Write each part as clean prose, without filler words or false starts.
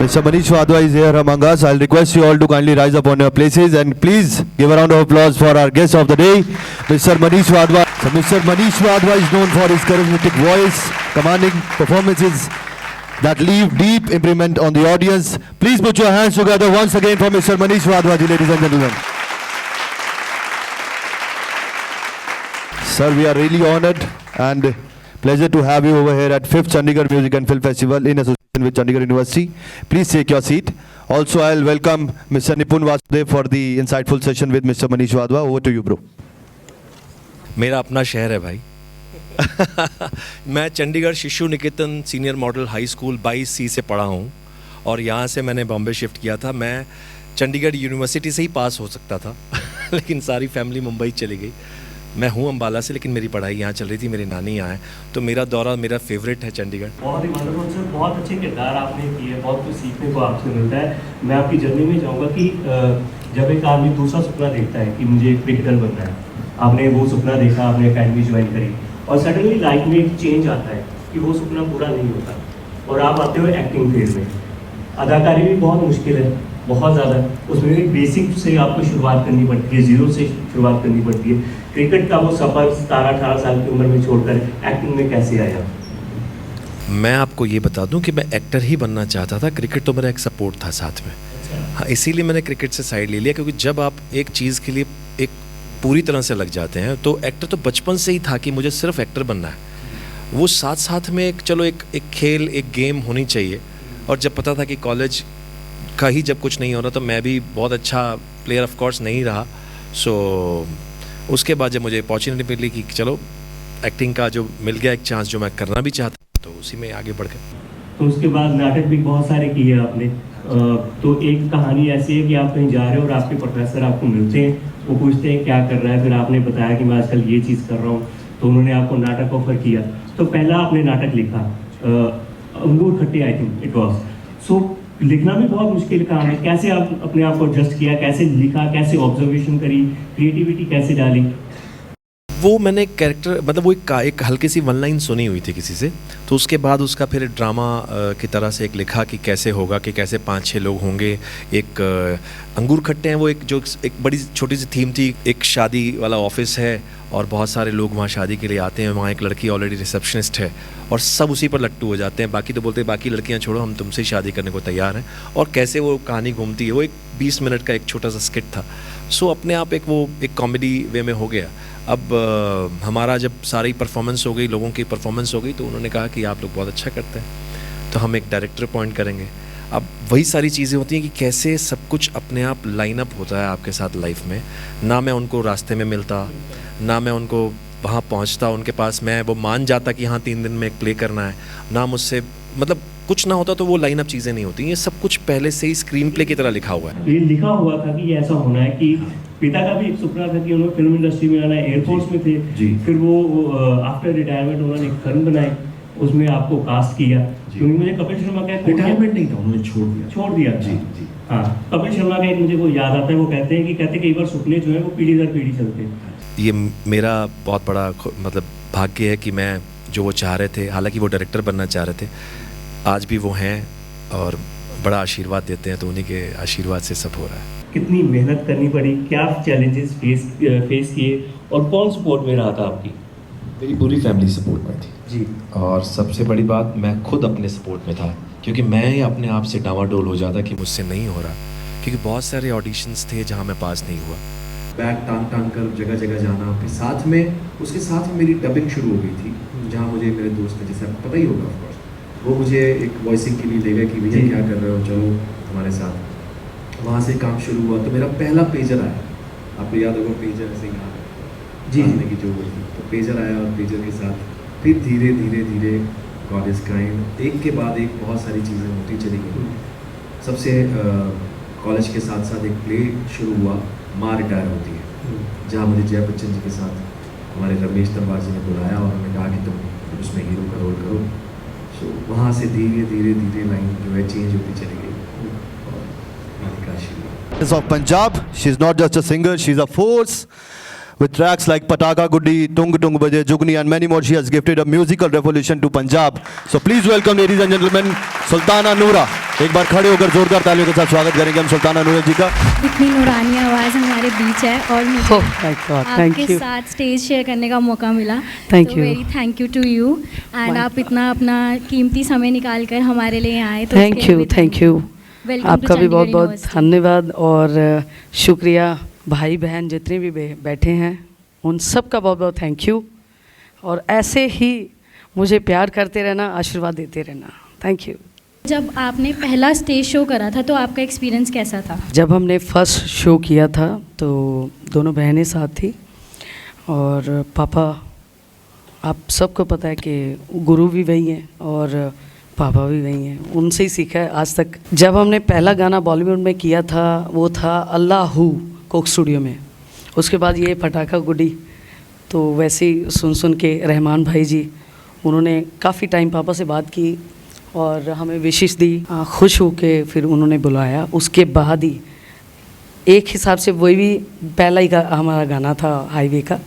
Mr. Manish Wadhwa is here among us. I'll request you all to kindly rise up on your places and please give a round of applause for our guest of the day, Mr. Manish Wadhwa. So Mr. Manish Wadhwa is known for his charismatic voice, commanding performances that leave deep imprint on the audience. Please put your hands together once again for Mr. Manish Wadhwa, ladies and gentlemen. Sir, we are really honored and pleasure to have you over here at 5th Chandigarh Music and Film Festival in association with Chandigarh University. Please take your seat. Also, I'll welcome Mr. Nipun Vasudev for the insightful session with Mr. Manish Wadhwa. Over to you, bro. मेरा अपना शहर है भाई. मैं Chandigarh Shishu Niketan senior model high school 22C से पढ़ा हूँ और यहाँ से मैंने बॉम्बे शिफ्ट किया था. मैं चंडीगढ़ यूनिवर्सिटी से ही पास हो सकता था लेकिन सारी फैमिली मुंबई चली गई. मैं हूँ अम्बाला से लेकिन मेरी पढ़ाई यहाँ चल रही थी. मेरी नानी यहाँ है तो मेरा दौरा मेरा फेवरेट है चंडीगढ़. बहुत ही वंडरफुल सर, बहुत अच्छे किरदार आपने किए, बहुत कुछ सीखने को आपसे मिलता है. मैं आपकी जर्नी में चाहूँगा कि जब एक आदमी दूसरा सपना देखता है कि मुझे क्रिकेटर बनना है, आपने वो सपना देखा, आपने अकेडमी ज्वाइन करी और सडनली लाइफ में एक चेंज आता है कि वो सपना पूरा नहीं होता और आप आते हो एक्टिंग फील्ड में. अदाकारी भी बहुत मुश्किल है, बहुत ज़्यादा. उसमें भी बेसिक से आपको शुरुआत करनी पड़ती है, जीरो से शुरुआत करनी पड़ती है. क्रिकेट का वो सफ़र 17-18 साल की उम्र में छोड़कर एक्टिंग में कैसे आया? मैं आपको ये बता दूं कि मैं एक्टर ही बनना चाहता था. क्रिकेट तो मेरा एक सपोर्ट था साथ में. हाँ, इसीलिए मैंने क्रिकेट से साइड ले लिया क्योंकि जब आप एक चीज़ के लिए एक पूरी तरह से लग जाते हैं तो एक्टर तो बचपन से ही था कि मुझे सिर्फ एक्टर बनना है. वो साथ साथ में एक चलो एक खेल एक गेम होनी चाहिए. और जब पता था कि कॉलेज का ही जब कुछ नहीं हो रहा तो मैं भी बहुत अच्छा प्लेयर ऑफ कोर्स नहीं रहा. सो उसके बाद जब मुझे अपॉर्चुनिटी मिली कि चलो एक्टिंग का जो मिल गया एक चांस जो मैं करना भी चाहता तो उसी में आगे बढ़ गया. तो उसके बाद नाटक भी बहुत सारे किए आपने. तो एक कहानी ऐसी है कि आप कहीं जा रहे हो और आपके प्रोफेसर आपको मिलते हैं, वो पूछते हैं क्या कर रहा है, फिर आपने बताया कि मैं आजकल ये चीज़ कर रहा हूँ, तो उन्होंने आपको नाटक ऑफर किया. तो पहला आपने नाटक लिखा अंगूर खट्टे, आई थिंक इट वॉज. सो लिखना भी बहुत मुश्किल काम है. कैसे आप अपने आप को एडजस्ट किया, कैसे लिखा, कैसे ऑब्जर्वेशन करी, क्रिएटिविटी कैसे डाली? वो मैंने एक कैरेक्टर मतलब वो एक हल्की सी वन लाइन सुनी हुई थी किसी से, तो उसके बाद उसका फिर ड्रामा की तरह से एक लिखा कि कैसे होगा, कि कैसे 5-6 लोग होंगे. एक अंगूर खट्टे हैं वो एक बड़ी छोटी सी थीम थी. एक शादी वाला ऑफिस है और बहुत सारे लोग वहाँ शादी के लिए आते हैं. वहाँ एक लड़की ऑलरेडी रिसेप्शनिस्ट है और सब उसी पर लट्टू हो जाते हैं. बाकी तो बोलते हैं बाकी लड़कियाँ छोड़ो, हम तुमसे ही शादी करने को तैयार हैं. और कैसे वो कहानी घूमती है. वो एक 20 मिनट का एक छोटा सा स्किट था. सो अपने आप एक कॉमेडी वे में हो गया. अब हमारा जब सारी परफॉर्मेंस हो गई, लोगों की परफॉर्मेंस हो गई, तो उन्होंने कहा कि आप लोग बहुत अच्छा करते हैं तो हम एक डायरेक्टर अपॉइंट करेंगे. अब वही सारी चीज़ें होती हैं कि कैसे सब कुछ अपने आप लाइन अप होता है आपके साथ लाइफ में. ना मैं उनको रास्ते में मिलता, ना मैं उनको वहाँ पहुँचता उनके पास, मैं वो मान जाता कि हाँ 3 दिन में एक प्ले करना है, ना मुझसे मतलब कुछ ना होता. तो वो लाइन अप चीज़ें नहीं होती. ये सब कुछ पहले से ही स्क्रीन प्ले की तरह लिखा हुआ है. ये लिखा हुआ था कि ये ऐसा होना है कि पिता का भी एक सपना था कि उन्होंने फिल्म इंडस्ट्री में आना है. एयरफोर्स में थे जी. फिर वो आफ्टर रिटायरमेंट उन्होंने एक फिल्म बनाई, उसमें आपको कास्ट किया. क्योंकि मुझे कपिल शर्मा का रिटायरमेंट नहीं था, उन्होंने छोड़ दिया जी. हाँ, कपिल शर्मा का एक मुझे वो याद आता है. वो कहते हैं कि कई बार सपने जो है वो पीढ़ी दर पीढ़ी चलते हैं. ये मेरा बहुत बड़ा मतलब भाग्य है कि मैं जो वो चाह रहे थे, हालांकि वो डायरेक्टर बनना चाह रहे थे, आज भी वो हैं और बड़ा आशीर्वाद देते हैं. तो उन्हीं के आशीर्वाद से सब हो रहा है. कितनी मेहनत करनी पड़ी, क्या चैलेंजेस फेस किए और कौन सपोर्ट में रहा था आपकी? मेरी पूरी फैमिली सपोर्ट में थी जी. और सबसे बड़ी बात मैं खुद अपने सपोर्ट में था क्योंकि मैं ही अपने आप से डावाडोल हो जाता कि मुझसे नहीं हो रहा. क्योंकि बहुत सारे ऑडिशंस थे जहाँ मैं पास नहीं हुआ. बैग टांग कर जगह जगह जाना. फिर साथ में उसके साथ में मेरी डबिंग शुरू हो गई थी जहाँ मुझे मेरे दोस्त ने, जैसे आपको पता ही होगा ऑफकोर्स, वो मुझे एक वॉइसिंग के लिए ले गए कि भैया क्या कर रहे हो, चलो हमारे साथ. वहाँ से काम शुरू हुआ. तो मेरा पहला पेजर आया, आपको याद होगा पेजर ऐसे यहाँ जी की जो हुई थी. तो पेजर आया और पेजर के साथ फिर धीरे धीरे धीरे गॉड इज काइंड एक के बाद एक बहुत सारी चीज़ें होती चली गई. सबसे कॉलेज के साथ साथ एक प्ले शुरू हुआ, माँ रिटायर होती है, जहाँ मुझे जय बच्चन जी के साथ हमारे रमेश दरबार जी ने बुलाया और उन्होंने कहा कि तुम उसमें हीरो का रोल करो. सो वहाँ से धीरे धीरे धीरे लाइन जो है चेंज होती चली गई. Of Punjab, she's not just a singer, she's a force. With tracks like Pataka Guddi, Tung Tung Baje, Jugni and many more, she has gifted a musical revolution to Punjab. So please welcome, ladies and gentlemen, Sultana Noora. एक बार खड़े होकर जोरदार तालियों के साथ स्वागत करेंगे हम सुल्ताना नूरा जी का। इतनी नूरानी आवाज़ हमारे बीच है और मुझे आपके साथ स्टेज शेयर करने का मौका मिला। Thank तो you. Very thank you to you and आप इतना अपना कीमती समय निकाल कर हमारे लिए आए तो थैंक यू आपका भी बहुत बहुत धन्यवाद और शुक्रिया। भाई बहन जितने भी बैठे हैं उन सब का बहुत बहुत थैंक यू और ऐसे ही मुझे प्यार करते रहना, आशीर्वाद देते रहना। Thank you. जब आपने पहला स्टेज शो करा था तो आपका एक्सपीरियंस कैसा था? जब हमने फर्स्ट शो किया था तो दोनों बहनें साथ थी और पापा, आप सबको पता है कि गुरु भी वही हैं और पापा भी वही हैं, उनसे ही सीखा है आज तक। जब हमने पहला गाना बॉलीवुड में किया था वो था अल्लाहू कोक स्टूडियो में, उसके बाद ये पटाखा गुड्डी। तो वैसे ही सुन के रहमान भाई जी उन्होंने काफ़ी टाइम पापा से बात की और हमें विशेष दी, खुश हो के फिर उन्होंने बुलाया। उसके बाद ही एक हिसाब से वही भी पहला ही हमारा गाना था हाईवे का,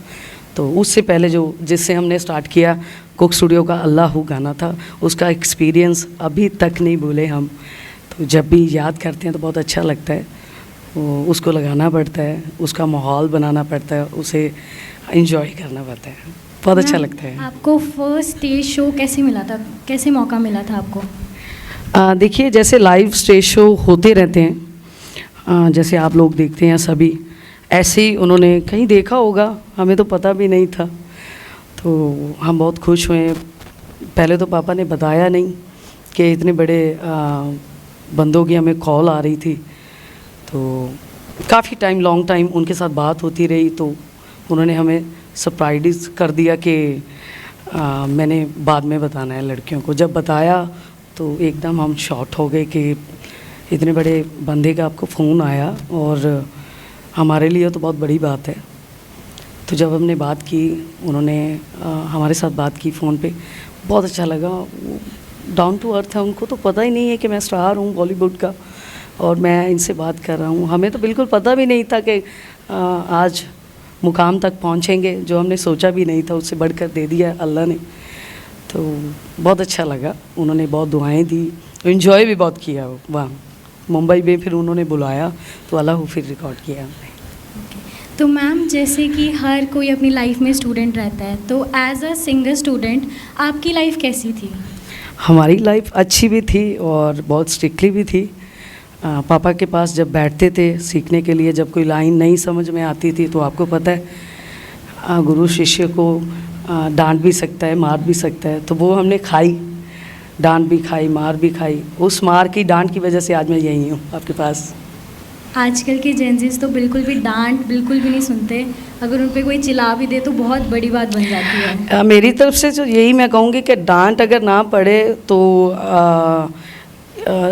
तो उससे पहले जो जिससे हमने स्टार्ट किया कुक स्टूडियो का अल्लाहू गाना था, उसका एक्सपीरियंस अभी तक नहीं भूले हम। तो जब भी याद करते हैं तो बहुत अच्छा लगता है, उसको लगाना पड़ता है, उसका माहौल बनाना पड़ता है, उसे एंजॉय करना पड़ता है, बहुत अच्छा लगता है। आपको फर्स्ट स्टेज शो कैसे मिला था, कैसे मौका मिला था आपको? देखिए जैसे लाइव स्टेज शो होते रहते हैं, जैसे आप लोग देखते हैं सभी, ऐसे ही उन्होंने कहीं देखा होगा, हमें तो पता भी नहीं था। तो हम बहुत खुश हुए। पहले तो पापा ने बताया नहीं कि इतने बड़े बंदों की हमें कॉल आ रही थी। तो काफ़ी टाइम, लॉन्ग टाइम उनके साथ बात होती रही, तो उन्होंने हमें सरप्राइज कर दिया कि मैंने बाद में बताना है लड़कियों को। जब बताया तो एकदम हम शॉक हो गए कि इतने बड़े बंदे का आपको फ़ोन आया और हमारे लिए तो बहुत बड़ी बात है। तो जब हमने बात की, उन्होंने हमारे साथ बात की फ़ोन पे, बहुत अच्छा लगा। डाउन टू अर्थ है, उनको तो पता ही नहीं है कि मैं स्टार हूँ बॉलीवुड का और मैं इनसे बात कर रहा हूँ। हमें तो बिल्कुल पता भी नहीं था कि आज मुकाम तक पहुँचेंगे, जो हमने सोचा भी नहीं था उससे बढ़कर दे दिया अल्लाह ने। तो बहुत अच्छा लगा, उन्होंने बहुत दुआएं दी, एंजॉय भी बहुत किया वहाँ मुंबई में। फिर उन्होंने बुलाया तो अल्लाह फिर रिकॉर्ड किया हमने। तो मैम जैसे कि हर कोई अपनी लाइफ में स्टूडेंट रहता है, तो एज अ सिंगर स्टूडेंट आपकी लाइफ कैसी थी? हमारी लाइफ अच्छी भी थी और बहुत स्ट्रिक्टली भी थी। पापा के पास जब बैठते थे सीखने के लिए, जब कोई लाइन नहीं समझ में आती थी तो आपको पता है गुरु शिष्य को डांट भी सकता है, मार भी सकता है। तो वो हमने खाई, डांट भी खाई, मार भी खाई। उस मार की डांट की वजह से आज मैं यही हूँ आपके पास। आजकल के जेंजीज तो बिल्कुल भी डांट बिल्कुल भी नहीं सुनते, अगर उन पे कोई चिल्ला भी दे तो बहुत बड़ी बात बन जाती है। मेरी तरफ से तो यही मैं कहूँगी कि डांट अगर ना पड़े तो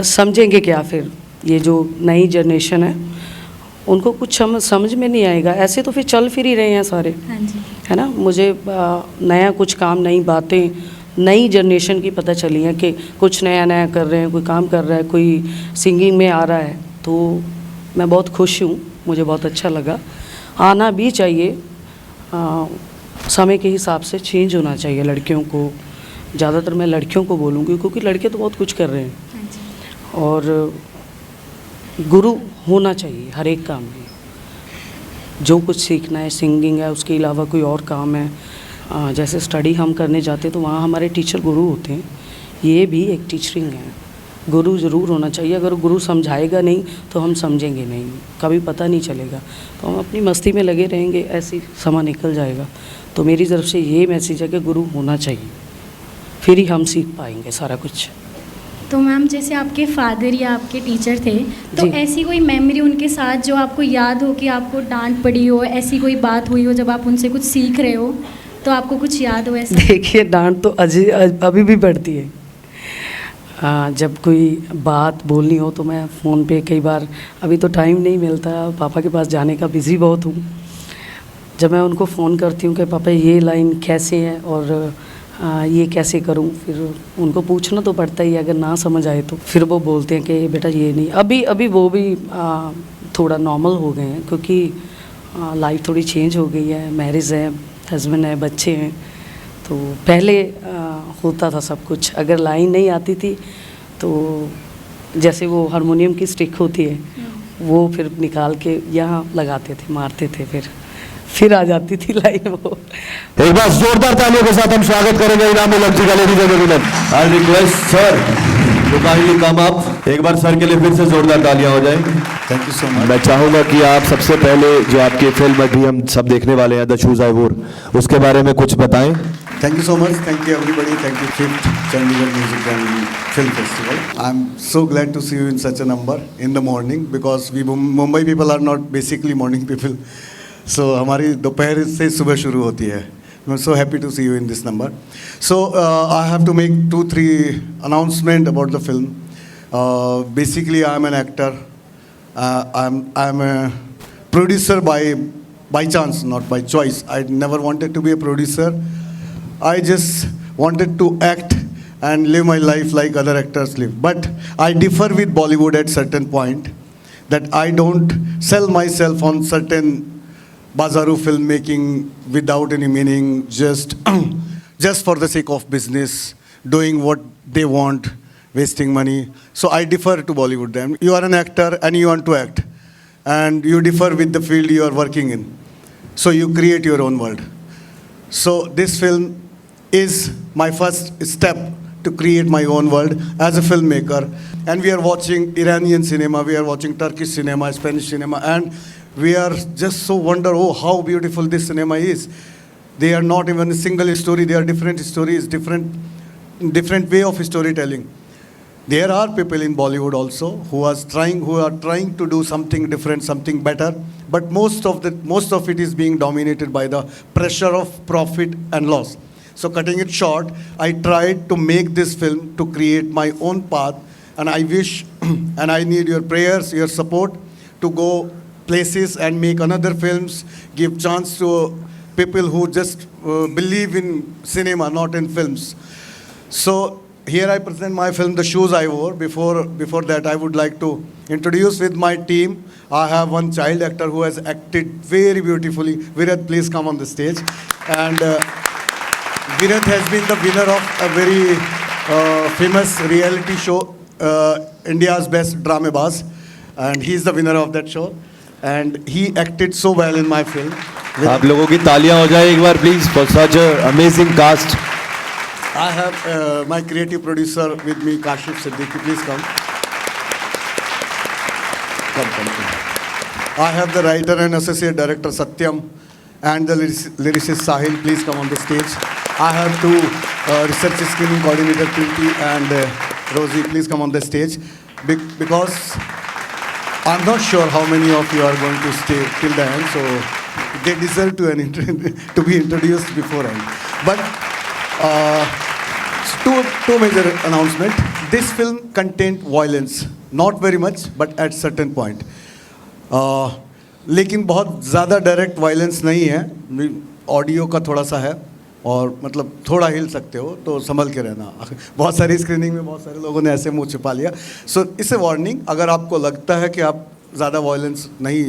समझेंगे क्या फिर ये जो नई जनरेशन है, उनको कुछ समझ में नहीं आएगा। ऐसे तो फिर चल फिर ही रहे हैं सारे, हाँ जी, है ना। मुझे नया कुछ काम, नई बातें, नई जनरेशन की पता चली है कि कुछ नया नया कर रहे हैं, कोई काम कर रहा है, कोई सिंगिंग में आ रहा है। तो मैं बहुत खुश हूँ, मुझे बहुत अच्छा लगा। आना भी चाहिए, समय के हिसाब से चेंज होना चाहिए लड़कियों को। ज़्यादातर मैं लड़कियों को बोलूँगी क्योंकि लड़के तो बहुत कुछ कर रहे हैं हाँ जी। और गुरु होना चाहिए हर एक काम में। जो कुछ सीखना है, सिंगिंग है, उसके अलावा कोई और काम है, जैसे स्टडी हम करने जाते तो वहाँ हमारे टीचर गुरु होते हैं, ये भी एक टीचरिंग है। गुरु ज़रूर होना चाहिए। अगर गुरु समझाएगा नहीं तो हम समझेंगे नहीं, कभी पता नहीं चलेगा। तो हम अपनी मस्ती में लगे रहेंगे, ऐसी समय निकल जाएगा। तो मेरी तरफ से ये मैसेज है कि गुरु होना चाहिए, फिर ही हम सीख पाएंगे सारा कुछ। तो मैम जैसे आपके फादर या आपके टीचर थे, तो जी। ऐसी कोई मेमोरी उनके साथ जो आपको याद हो कि आपको डांट पड़ी हो, ऐसी कोई बात हुई हो जब आप उनसे कुछ सीख रहे हो तो आपको कुछ याद हो ऐसा? देखिए डांट तो अभी भी पड़ती है। जब कोई बात बोलनी हो तो मैं फ़ोन पे कई बार, अभी तो टाइम नहीं मिलता, पापा के पास जाने का बिज़ी बहुत हूँ। जब मैं उनको फ़ोन करती हूँ कि पापा ये लाइन कैसे है और ये कैसे करूं, फिर उनको पूछना तो पड़ता ही है। अगर ना समझ आए तो फिर वो बोलते हैं कि बेटा ये नहीं। अभी वो भी थोड़ा नॉर्मल हो गए हैं क्योंकि लाइफ थोड़ी चेंज हो गई है, मैरिज है, हस्बैंड है, बच्चे हैं। तो पहले होता था सब कुछ, अगर लाइन नहीं आती थी तो जैसे वो हारमोनियम की स्टिक होती है वो फिर निकाल के यहाँ लगाते थे, मारते थे, फिर आ जाती थी लाइन वो। एक बार जोरदार तालियों के साथ हम स्वागत करेंगे इनामी लक्ष्य का ladies and gentleman. I request sir to kindly come up. एक बार सर के लिए फिर से जोरदार तालियां हो जाए। Thank you so much. मैं चाहूंगा कि आप सबसे पहले जो आपकी फिल्म अभी हम सब देखने वाले हैं द शूज आई वोर, उसके बारे में कुछ बताएं। Thank you so much. Thank you everybody. Thank you 5th Chandigarh Music and Film Festival. I'm so glad to see you in such a number in the morning because we Mumbai people are not basically morning people. So हमारी दोपहर से सुबह शुरू होती है. I'm so happy to see you in this number. So I have to make 2-3 announcement about the film. Basically I'm an actor. I'm a producer by chance, not by choice. I never wanted to be a producer. I just wanted to act and live my life like other actors live. But I differ with Bollywood at certain point that I don't sell myself on certain bazaru filmmaking without any meaning, just for the sake of business, doing what they want, wasting money. So I differ to Bollywood. Then you are an actor and you want to act, and you differ with the field you are working in. So you create your own world. So this film is my first step to create my own world as a filmmaker. And we are watching Iranian cinema, we are watching Turkish cinema, Spanish cinema, and we are just so wonder, oh, how beautiful this cinema is. They are not even a single story, they are different stories, different way of storytelling. There are people in Bollywood also who are trying to do something different, something better, but most of it is being dominated by the pressure of profit and loss. So cutting it short, I tried to make this film to create my own path, and I wish and I need your prayers, your support to go places and make another films, give chance to people who just believe in cinema, not in films. So here I present my film, The Shoes I Wore. Before that, I would like to introduce with my team. I have one child actor who has acted very beautifully. Virat, please come on the stage. And Virat has been the winner of a very famous reality show, India's Best Dramebaz, and he is the winner of that show. And he acted so well in my film. आप लोगों की तालियां हो जाए एक बार please for such amazing cast. I have my creative producer with me, Kashif Siddiqui. Please come. Come. I have the writer and associate director Satyam and the lyricist Sahil. Please come on the stage. I have two research screening coordinator Preeti and Rosie. Please come on the stage because I'm not sure how many of you are going to stay till the end. So they deserve to be introduced beforehand. But two major announcements. This film contained violence, not very much, but at certain point. लेकिन बहुत ज़्यादा direct violence नहीं है, audio का थोड़ा सा है और मतलब थोड़ा हिल सकते हो तो संभल के रहना। बहुत सारी स्क्रीनिंग में बहुत सारे लोगों ने ऐसे मुंह छिपा लिया। सो इससे वार्निंग, अगर आपको लगता है कि आप ज़्यादा वायलेंस नहीं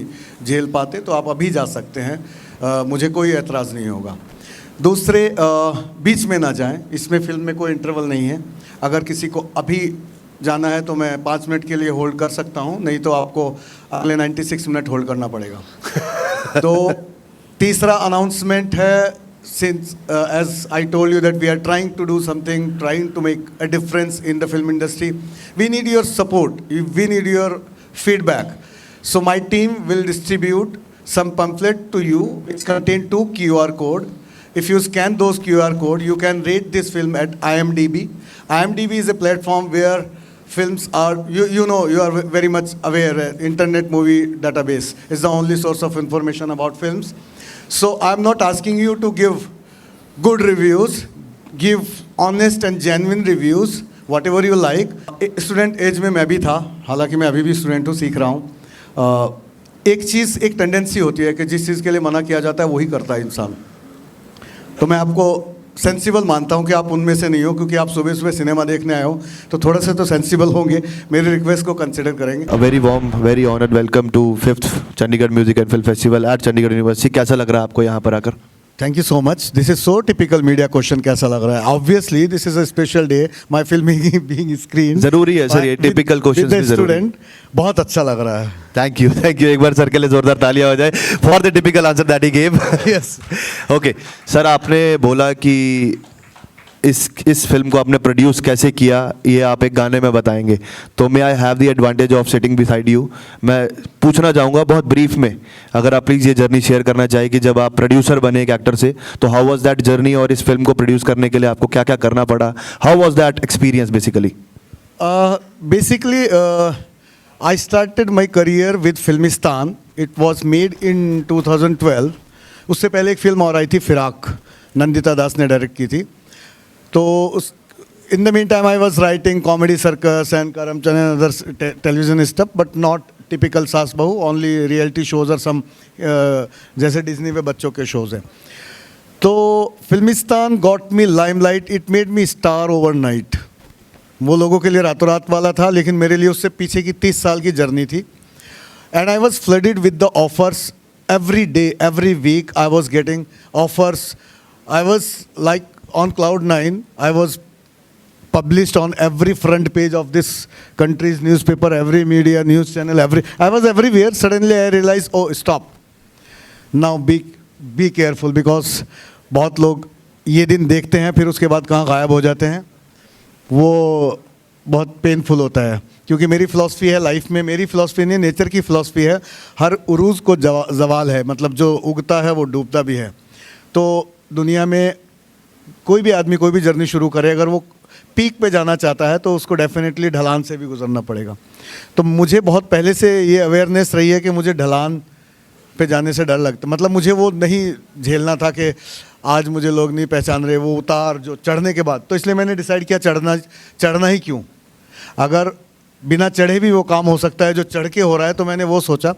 झेल पाते तो आप अभी जा सकते हैं, मुझे कोई एतराज़ नहीं होगा। दूसरे, बीच में ना जाएं, इसमें फिल्म में कोई इंटरवल नहीं है। अगर किसी को अभी जाना है तो मैं 5 मिनट के लिए होल्ड कर सकता हूं, नहीं तो आपको अगले 96 मिनट होल्ड करना पड़ेगा। तो तीसरा अनाउंसमेंट है, since as I told you that we are trying to do something, trying to make a difference in the film industry, we need your support, we need your feedback. So my team will distribute some pamphlet to you which contain 2 QR code. If you scan those QR code, you can rate this film at IMDb. IMDb is a platform where films are, you know, you are very much aware, Internet Movie Database is the only source of information about films. So I'm not asking you to give good reviews, give honest and genuine reviews, whatever you like. Student age में मैं भी था, हालांकि मैं अभी भी student हूँ, सीख रहा हूँ। एक टेंडेंसी होती है कि जिस चीज़ के लिए मना किया जाता है वही करता है इंसान। तो मैं आपको सेंसिबल मानता हूं कि आप उनमें से नहीं हो, क्योंकि आप सुबह सुबह सिनेमा देखने आए हो तो थोड़ा सा तो सेंसिबल होंगे, मेरी रिक्वेस्ट को कंसिडर करेंगे। A very warm, very honored welcome to 5th Chandigarh Music and Film Festival at Chandigarh University. कैसा लग रहा है आपको यहाँ पर आकर? Thank you so much. This is so typical media question, कैसा लग रहा है? Obviously this is a special day, my film being screen. जरूरी है सर, ये typical questions भी जरूरी है। स्टूडेंट, बहुत अच्छा लग रहा है। Thank you, thank you. एक बार सर के लिए जोरदार तालियां हो जाए for the typical answer that he gave. Yes. Okay sir, आपने बोला कि इस फिल्म को आपने प्रोड्यूस कैसे किया, ये आप एक गाने में बताएंगे, तो may I have the advantage of sitting beside you. मैं पूछना चाहूँगा बहुत ब्रीफ में, अगर आप प्लीज़ ये जर्नी शेयर करना चाहिए कि जब आप प्रोड्यूसर बने एक एक्टर से, तो हाउ वाज दैट जर्नी, और इस फिल्म को प्रोड्यूस करने के लिए आपको क्या क्या करना पड़ा? How was that experience basically? Basically, I started my career with Filmistan. It was made in 2012. उससे पहले एक फिल्म और आई थी फिराक, नंदिता दास ने डायरेक्ट की थी। तो उस in the mean time I was writing comedy circus and Karamchand and other television stuff, but not typical सास बहू, ओनली रियलिटी शोज और सम जैसे डिज्नी पे बच्चों के शोज हैं। तो Filmistan got me limelight, it made me star overnight. वो लोगों के लिए रातों रात वाला था, लेकिन मेरे लिए उससे पीछे की 30 साल की जर्नी थी। And I was flooded with the offers every day, every week I was getting offers. I was like on cloud 9. I was published on every front page of this country's newspaper, every media news channel, I was everywhere. Suddenly I realized, oh stop, now be careful, because बहुत लोग ये दिन देखते हैं फिर उसके बाद कहाँ गायब हो जाते हैं। वो बहुत पेनफुल होता है, क्योंकि मेरी फ़िलासफ़ी है लाइफ में, मेरी फ़िलासफ़ी नहीं, नेचर की फ़िलासफ़ी है, हर उरूज को जवाल है, मतलब जो उगता है वो डूबता भी है। तो दुनिया में कोई भी आदमी कोई भी जर्नी शुरू करे, अगर वो पीक पे जाना चाहता है तो उसको डेफिनेटली ढलान से भी गुजरना पड़ेगा। तो मुझे बहुत पहले से ये अवेयरनेस रही है कि मुझे ढलान पे जाने से डर लगता, मतलब मुझे वो नहीं झेलना था कि आज मुझे लोग नहीं पहचान रहे, वो उतार जो चढ़ने के बाद। तो इसलिए मैंने डिसाइड किया चढ़ना ही क्यों, अगर बिना चढ़े भी वो काम हो सकता है जो चढ़ के हो रहा है। तो मैंने वो सोचा,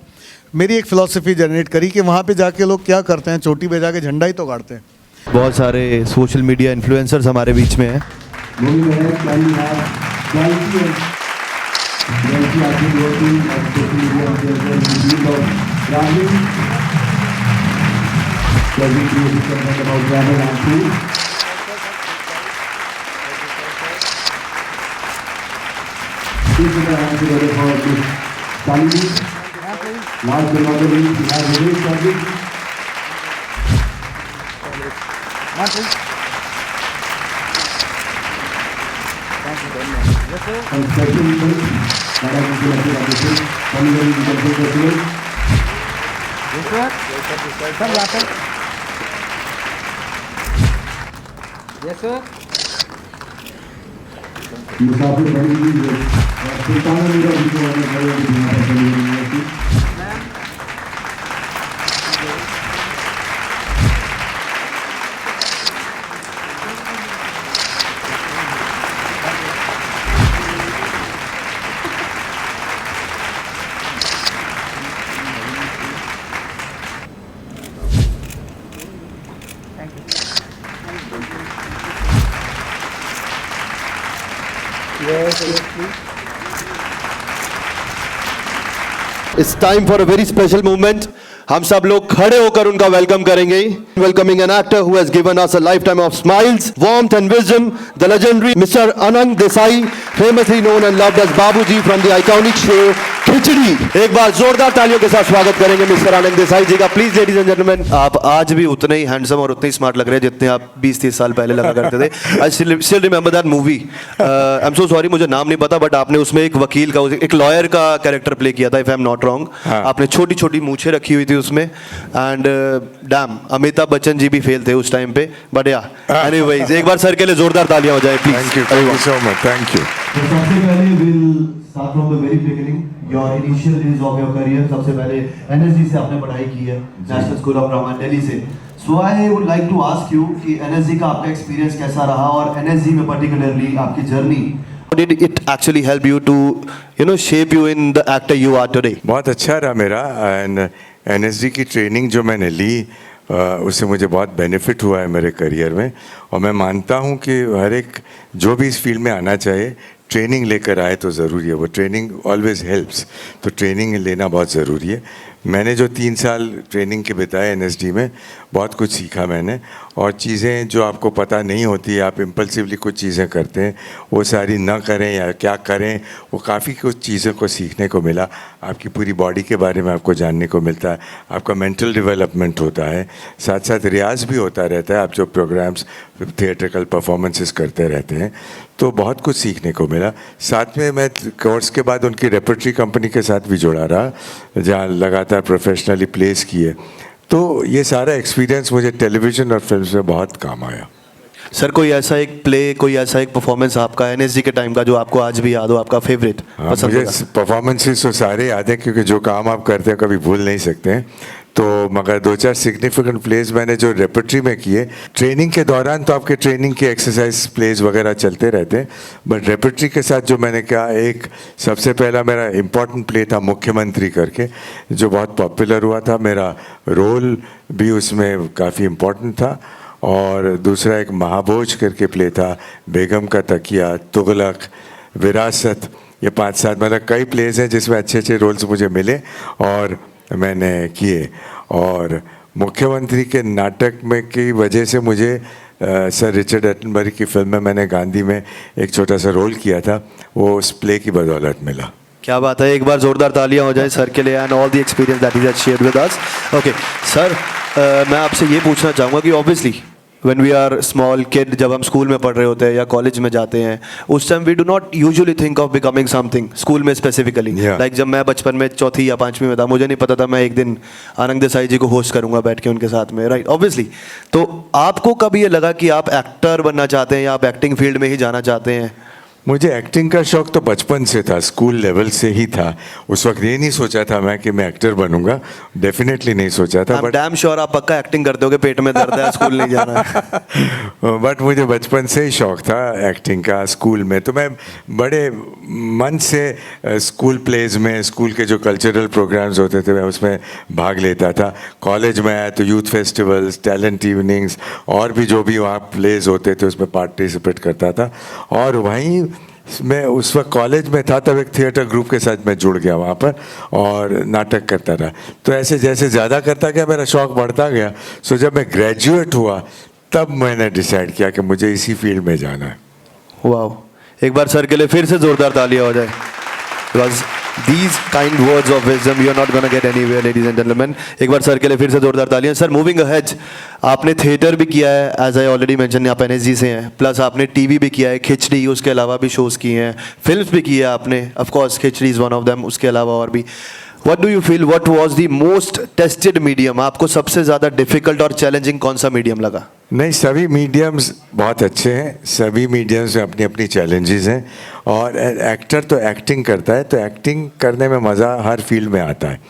मेरी एक फ़िलासफ़ी जनरेट करी कि वहाँ पे जाके लोग क्या करते हैं, चोटी पे जाके झंडा ही तो गाड़ते हैं। बहुत सारे सोशल मीडिया इन्फ्लुएंसर्स हमारे बीच में हैं। मुसाफिर बड़ी सुल्तान मीरा university. It's time for a very special moment. हम सब लोग खड़े होकर उनका वेलकम करेंगे. Welcoming an actor who has given us a lifetime of smiles, warmth and wisdom, the legendary Mr. Anand Desai, famously known and loved as Babuji from the iconic show खिचड़ी. एक बार जोरदार तालियों के साथ स्वागत करेंगे मिस्टर आनंद देसाई जी का. Please ladies and gentleman, आप आज भी उतने ही हैंडसम और उतने ही स्मार्ट लग रहे हैं जितने आप 20-30 साल पहले लगा करते थे. I still remember that movie. I am so sorry, मुझे नाम नहीं पता, बट आपने उसमें एक वकील का, एक लॉयर का कैरेक्टर प्ले किया था, if I am not wrong. आपने छोटी छोटी मूछें रखी हुई थी उसमें, एंड डैम अमिताभ बच्चन जी भी फेल थे उस टाइम पे. बट या एनीवेज, एक बार सर के लिए जोरदार तालियां हो जाए please. Thank you so much, thank you. तो सबसे पहले will start from the very beginning, your initial days of your career. सबसे पहले एनएसजी से आपने पढ़ाई की है, National School of Drama Delhi से. So I would like to ask you कि एनएसजी का आपका एक्सपीरियंस कैसा रहा, और एनएसजी में पर्टिकुलरली आपकी journey, did it actually help you to shape you in the actor you are today? बहुत अच्छा रहा मेरा. एंड एनएसजी की ट्रेनिंग जो मैंने ली, उससे मुझे बहुत बेनिफिट हुआ है मेरे करियर में। और मैं मानता हूँ कि हर एक जो भी इस फील्ड में आना चाहे ट्रेनिंग लेकर आए तो ज़रूरी है। वो ट्रेनिंग ऑलवेज हेल्प्स, तो ट्रेनिंग लेना बहुत ज़रूरी है। मैंने जो 3 साल ट्रेनिंग के बिताए एनएसडी में, बहुत कुछ सीखा मैंने। और चीज़ें जो आपको पता नहीं होती, आप इम्पल्सिवली कुछ चीज़ें करते हैं, वो सारी ना करें या क्या करें, वो काफ़ी कुछ चीज़ों को सीखने को मिला। आपकी पूरी बॉडी के बारे में आपको जानने को मिलता है, आपका मेंटल डेवलपमेंट होता है, साथ साथ रियाज भी होता रहता है। आप जो प्रोग्राम्स थिएट्रिकल परफॉर्मेंसेस करते रहते हैं, तो बहुत कुछ सीखने को मिला। साथ में मैं कोर्स के बाद उनकी रेपर्टरी कंपनी के साथ भी जुड़ा रहा, जहाँ लगातार प्रोफेशनली प्लेस किए। तो ये सारा एक्सपीरियंस मुझे टेलीविज़न और फिल्म में बहुत काम आया। सर कोई ऐसा एक प्ले, कोई ऐसा एक परफॉर्मेंस आपका एनएसडी के टाइम का जो आपको आज भी याद हो, आपका फेवरेट? हाँ, मुझे परफॉर्मेंसेस तो सारे याद हैं, क्योंकि जो काम आप करते हैं कभी भूल नहीं सकते हैं। तो मगर 2-4 सिग्निफिकेंट प्लेस मैंने जो रेपर्टरी में किए, ट्रेनिंग के दौरान तो आपके ट्रेनिंग के एक्सरसाइज प्लेस वगैरह चलते रहते हैं, बट रेपर्टरी के साथ जो मैंने किया, एक सबसे पहला मेरा इम्पोर्टेंट प्ले था मुख्यमंत्री करके, जो बहुत पॉपुलर हुआ था। मेरा रोल भी उसमें काफ़ी इम्पोर्टेंट था। और दूसरा एक महाभोज करके प्ले था, बेगम का तकिया, तुगलक, विरासत। ये 5-7 मतलब कई प्लेस हैं जिसमें अच्छे अच्छे रोल्स मुझे मिले और मैंने किए। और मुख्यमंत्री के नाटक में की वजह से मुझे सर रिचर्ड एटनबरी की फिल्म में मैंने गांधी में एक छोटा सा रोल किया था, वो उस प्ले की बदौलत मिला। क्या बात है, एक बार जोरदार तालियां हो जाए सर के लिए and all the experience that he has shared with us. Okay sir, मैं आपसे ये पूछना चाहूँगा कि obviously when we are small kid, जब हम स्कूल में पढ़ रहे होते हैं या कॉलेज में जाते हैं, उस time we do not usually think of becoming something, school में स्पेसिफिकली। लाइक जब मैं बचपन में 4th या 5वीं में था, मुझे नहीं पता था मैं एक दिन आनंद देसाई जी को होस्ट करूंगा बैठ के उनके साथ में, राइट? ऑब्वियसली। तो आपको कभी ये लगा कि आप एक्टर बनना चाहते हैं या आप एक्टिंग फील्ड में ही जाना चाहते हैं? मुझे एक्टिंग का शौक तो बचपन से था, स्कूल लेवल से ही था। उस वक्त ये नहीं सोचा था मैं कि मैं एक्टर बनूंगा, डेफिनेटली नहीं सोचा था। बट डैम श्योर आप पक्का एक्टिंग करते होगे, पेट में दर्द है स्कूल नहीं जाना है। बट मुझे बचपन से ही शौक था एक्टिंग का। स्कूल में तो मैं बड़े मन से स्कूल प्लेज में, स्कूल के जो कल्चरल प्रोग्राम्स होते थे मैं उसमें भाग लेता था। कॉलेज में आया तो यूथ फेस्टिवल्स, टैलेंट इवनिंग्स और भी जो भी वहाँ प्लेज होते थे उसमें पार्टिसिपेट करता था। और वहीं मैं उस वक्त कॉलेज में था, तब एक थिएटर ग्रुप के साथ मैं जुड़ गया वहाँ पर और नाटक करता रहा। तो ऐसे जैसे ज़्यादा करता गया मेरा शौक़ बढ़ता गया। सो जब मैं ग्रेजुएट हुआ तब मैंने डिसाइड किया कि मुझे इसी फील्ड में जाना है। वाओ, एक बार सर के लिए फिर से जोरदार तालियां हो जाए। Because these kind words of wisdom you are not gonna get anywhere, ladies and gentlemen. एक बार सर के लिए फिर से जोरदार तालियां। सर मूविंग अहेड, आपने थिएटर भी किया है, एज आई ऑलरेडी मेंशन, आप एनएसजी से हैं, प्लस आपने टीवी भी किया है, खिचड़ी, उसके अलावा भी शोज़ किए हैं, फिल्म्स भी की है आपने, of course khichdi is one of them, उसके अलावा और भी। What do you feel, what was the most tested medium? आपको सबसे ज़्यादा डिफिकल्ट और चैलेंजिंग कौन सा मीडियम लगा? नहीं, सभी मीडियम्स बहुत अच्छे हैं, सभी मीडियम्स में अपनी अपनी चैलेंजेस हैं। और एक्टर तो एक्टिंग करता है, तो एक्टिंग करने में मज़ा हर फील्ड में आता है।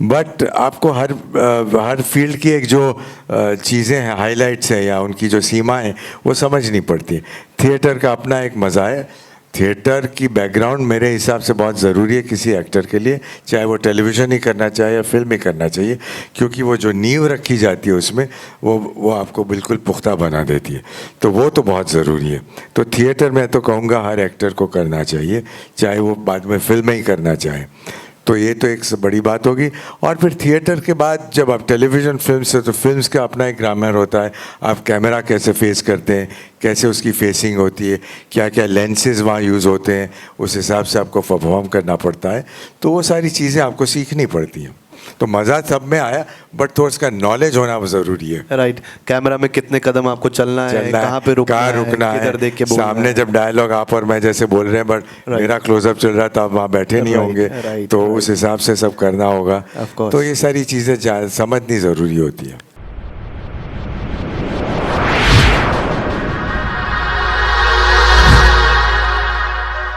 बट आपको हर फील्ड की एक जो चीज़ें हैं, हाइलाइट्स हैं या उनकी जो सीमाएं, वो समझनी पड़ती है। थिएटर का अपना एक मज़ा है। थिएटर की बैकग्राउंड मेरे हिसाब से बहुत ज़रूरी है किसी एक्टर के लिए, चाहे वो टेलीविज़न ही करना चाहे या फिल्म ही करना चाहिए, क्योंकि वो जो नींव रखी जाती है उसमें वो आपको बिल्कुल पुख्ता बना देती है। तो वो तो बहुत ज़रूरी है। तो थिएटर मैं तो कहूँगा हर एक्टर को करना चाहिए, चाहे वो बाद में फिल्में ही करना चाहे। तो ये तो एक बड़ी बात होगी। और फिर थिएटर के बाद जब आप टेलीविज़न फिल्म से, तो फिल्म्स का अपना एक ग्रामर होता है। आप कैमरा कैसे फेस करते हैं, कैसे उसकी फेसिंग होती है, क्या क्या लेंसेज वहाँ यूज़ होते हैं, उस हिसाब से आपको परफॉर्म करना पड़ता है। तो वो सारी चीज़ें आपको सीखनी पड़ती हैं। तो मज़ा सब में आया, बट थोड़ा उसका नॉलेज होना ज़रूरी है। राइट, कैमरा में कितने कदम आपको चलना है, कहाँ पे रुकना है, किधर देख के बोलना है। सामने जब डायलॉग आप और मैं जैसे बोल रहे हैं, बट मेरा क्लोजअप चल रहा था, आप वहाँ बैठे नहीं होंगे, तो उस हिसाब से सब करना होगा। तो ये सारी चीज़ें समझनी ज़रूरी होती है।